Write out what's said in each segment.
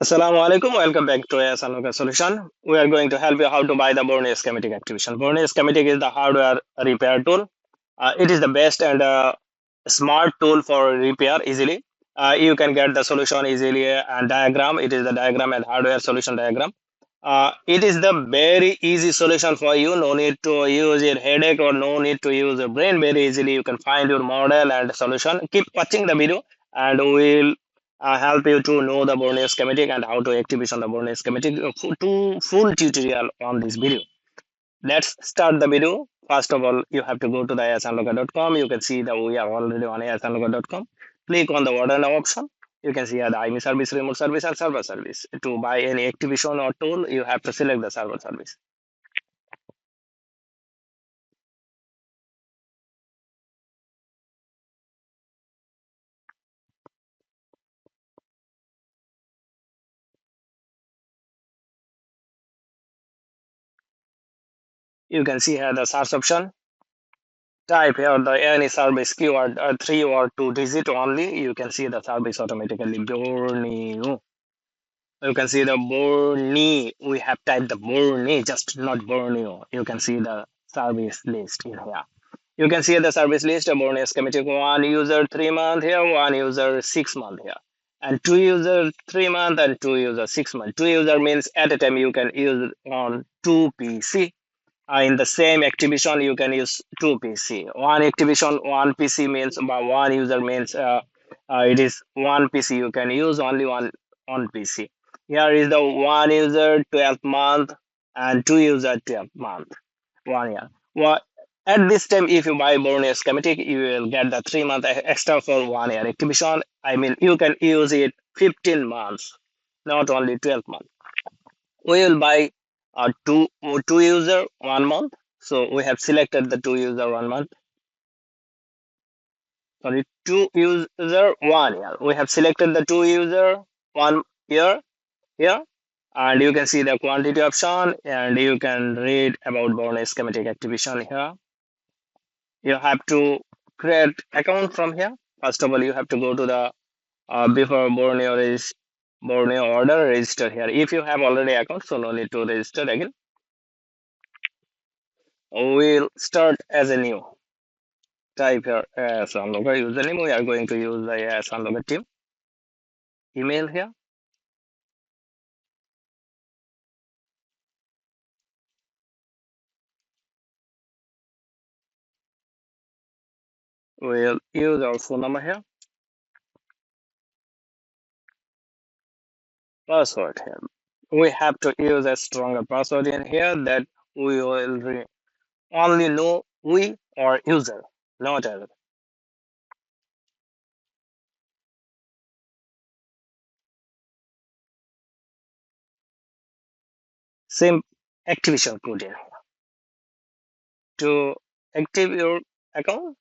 Assalamu alaikum. Welcome back to Asunlocker solution. We are going to help you how to buy the Borneo Schematic Activation. Borneo Schematic is the hardware repair tool. It is the best and smart tool for repair easily. You can get the solution easily and diagram. It is the diagram and hardware solution diagram. It is the very easy solution for you. No need to use your headache or no need to use your brain. Very easily you can find your model and solution. Keep watching the video and we'll help you to know the Borneo schematic and how to activate on the Borneo schematic. Full tutorial on this video. Let's start the video. First of all, you have to go to the asunlocker.com. You can see that we are already on asunlocker.com. Click on the order now option. You can see here the IMEI service, remote service, and server service. To buy any activation or tool, you have to select the server service. You can see here the search option. Type here the any service keyword 3 or 2 digit only. You can see the service automatically. Borneo. You can see the Borneo. We have typed the Borneo, just not Borneo. You can see the service list in here. You can see the service list. Borneo schematic 1 user 3 month here, 1 user 6 month here, and 2 user 3 month and 2 user 6 month. 2 user means at a time you can use on 2 PC. In the same activation, you can use 2 PC. One activation, 1 PC means by 1 user means it is 1 PC. You can use only one PC. Here is the 1 user 12 month and 2 user 12 month, 1 year. Well, at this time, if you buy Borneo schematic, you will get the 3 month extra for 1 year activation. I mean, you can use it 15 months, not only 12 months. We will buy two user 1 month. So we have selected the 2 user 1 month. Sorry, 2 user 1 year. We have selected the 2 user 1 year here, and you can see the quantity option, and you can read about Borneo schematic activation here. You have to create account from here. First of all, you have to go to the before Borneo order register here. If you have already account, so no need to register again. We'll start as a new. Type here Asunlocker username. We are going to use the Asunlocker team email here. We'll use our phone number here. Password here. We have to use a stronger password in here that we will only know we or user, not other. Same activation code here. To active your account,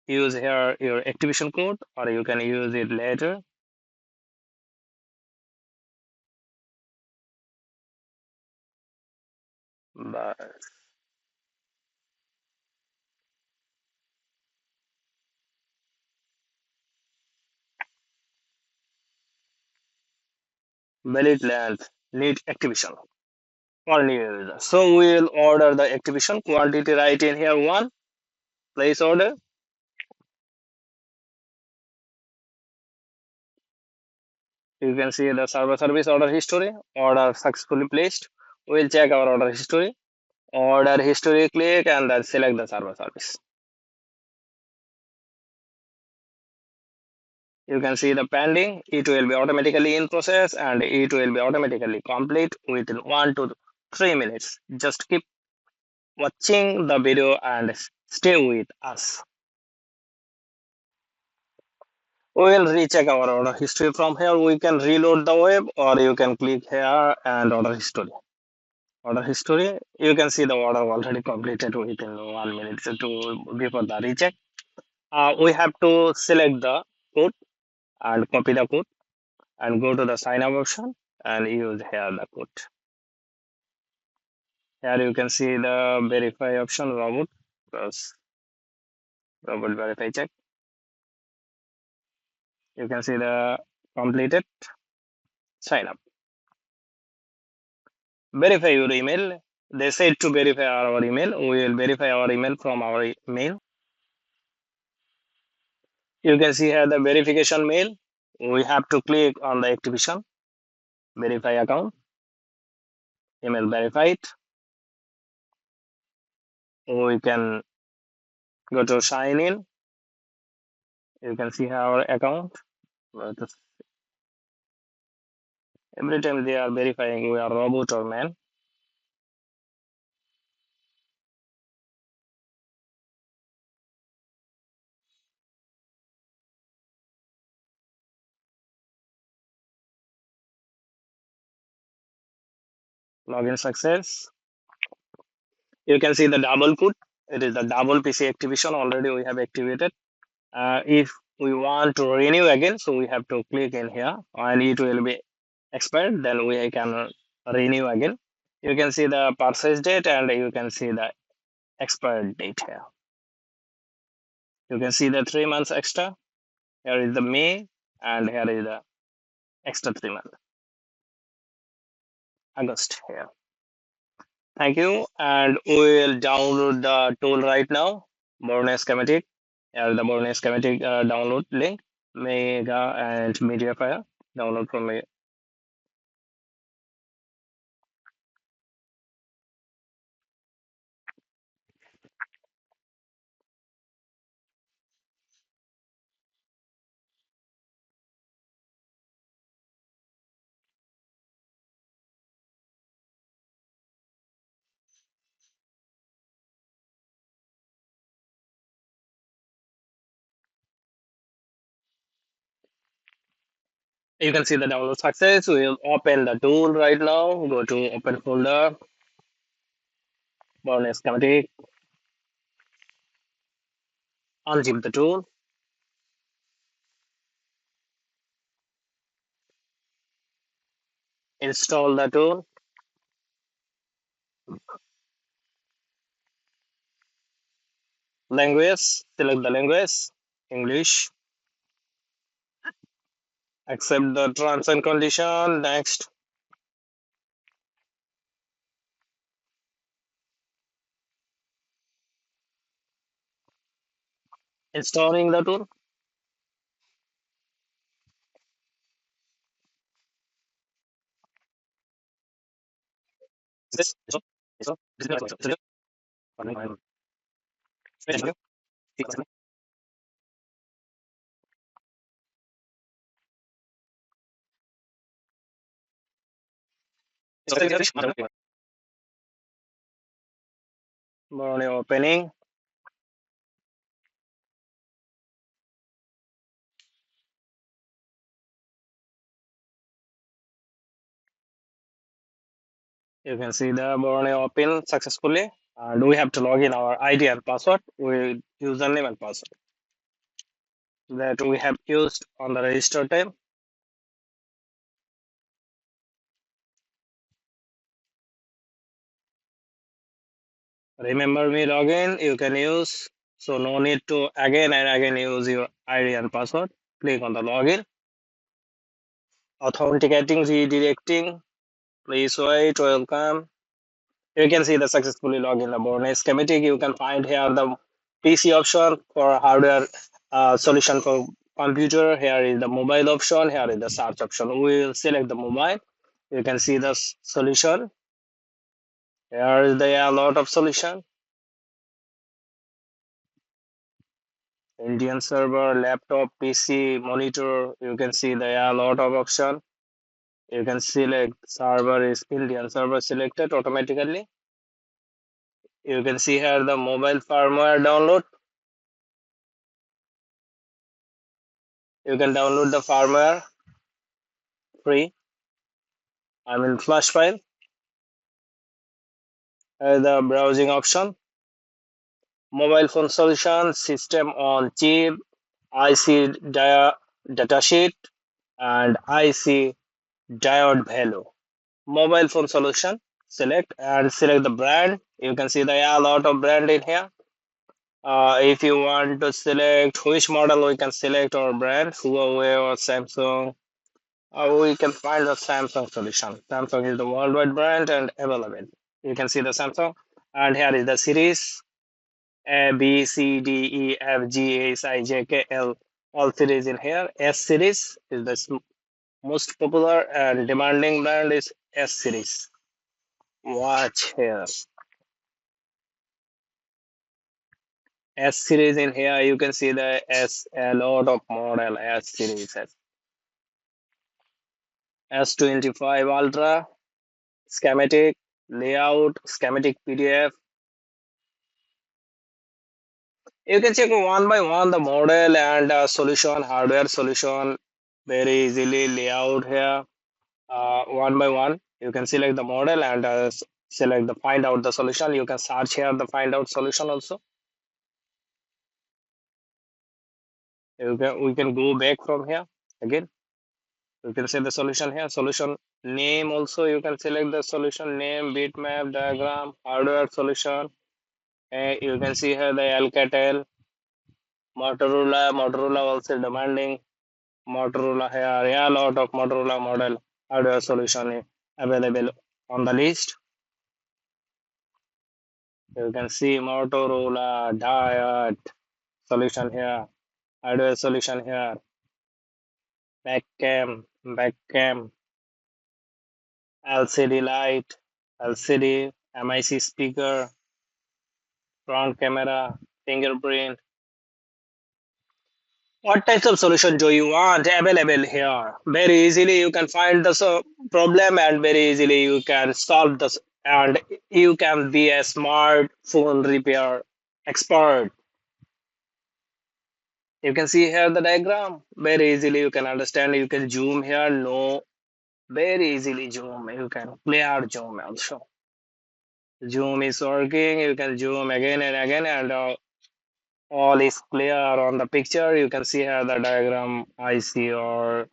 use here your activation code, or you can use it later. But valid length need activation for new user. So we'll order the activation quantity right in here. One, place order. You can see the server service order history. Order successfully placed. We'll check our order history. Order history, click and then select the server service. You can see the pending. It will be automatically in process and it will be automatically complete within 1 to 3 minutes. Just keep watching the video and stay with us. We will recheck our order history. From here we can reload the web, or you can click here and order history. Order history, you can see the order already completed within 1 minute to before the recheck. We have to select the code and copy the code and go to the sign up option and use here the code. Here you can see the verify option, robot plus robot verify check. You can see the completed sign up. verify your email. They said to verify our email. We will verify our email from our mail. You can see here the verification mail. We have to click on the activation, verify account, email verified. We can go to sign in. You can see our account. Every time they are verifying we are robot or man. Login success. You can see the double put. It is the double PC activation already we have activated. If we want to renew again, so we have to click in here and it will be expired. Then we can renew again. You can see the purchase date and you can see the expired date here. You can see the 3 months extra. Here is the May and here is the extra 3 months. August here. Thank you. And we will download the tool right now. Borneo Schematic. Here is the Borneo Schematic download link. Mega and Media Fire. Download from me. You can see the download success. We will open the tool right now. Go to open folder, Borneo Schematic, unzip the tool, install the tool, language, select the language, English, accept the terms and condition, next, installing the tool. Borneo opening. You can see the Borneo open successfully. And we have to log in our ID and password with username and password that we have used on the register time. Remember me login you can use, so no need to again and again use your ID and password. Click on the login. Authenticating, redirecting. Please wait, welcome. You can see the successfully login the Borneo schematic. You can find here the PC option for hardware solution for computer. Here is the mobile option. Here is the search option. We will select the mobile. You can see the solution. Here is the a lot of solution. Indian server, laptop, PC, monitor. You can see there are a lot of option. You can select server is Indian server selected automatically. You can see here the mobile firmware download. You can download the firmware free. I mean flash file. The browsing option. Mobile phone solution, system on chip, IC datasheet, and IC diode value. Mobile phone solution. Select and select the brand. You can see there are a lot of brand in here. If you want to select which model, we can select our brand, Huawei or Samsung. We can find the Samsung solution. Samsung is the worldwide brand and available. You can see the Samsung, and here is the series A, B, C, D, E, F, G, H, I, J, K, L. All series in here. S series is the most popular and demanding brand is S series. Watch here. S series in here. You can see the S, a lot of model S series. S25 Ultra, schematic, layout, schematic PDF. You can check one by one the model and solution, hardware solution very easily layout here. One by one, you can select the model and select the find out the solution. You can search here the find out solution also. We can go back from here again. You can see the solution here. Solution name also you can select the solution name, bitmap, diagram, hardware solution. You can see here the Alcatel, Motorola also demanding Motorola here. Yeah, a lot of Motorola model hardware solution available on the list. You can see Motorola Diet solution here, hardware solution here, back cam, LCD light, LCD, MIC speaker, front camera, fingerprint. What types of solution do you want available here? Very easily you can find the problem and very easily you can solve this and you can be a smartphone repair expert. You can see here the diagram. Very easily you can understand. You can zoom here. No, very easily zoom. You can clear zoom also. Zoom is working. You can zoom again and again and all is clear on the picture. You can see here the diagram IC or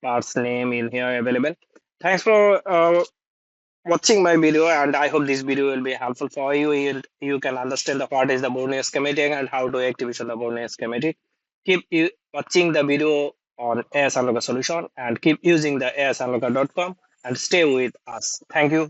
parts name in here available. Thanks for watching my video and I hope this video will be helpful for you. You can understand the what is the Borneo schematic and how to activate the Borneo schematic. Keep watching the video on Asunlocker solution and keep using the asunlocker.com and stay with us. Thank you.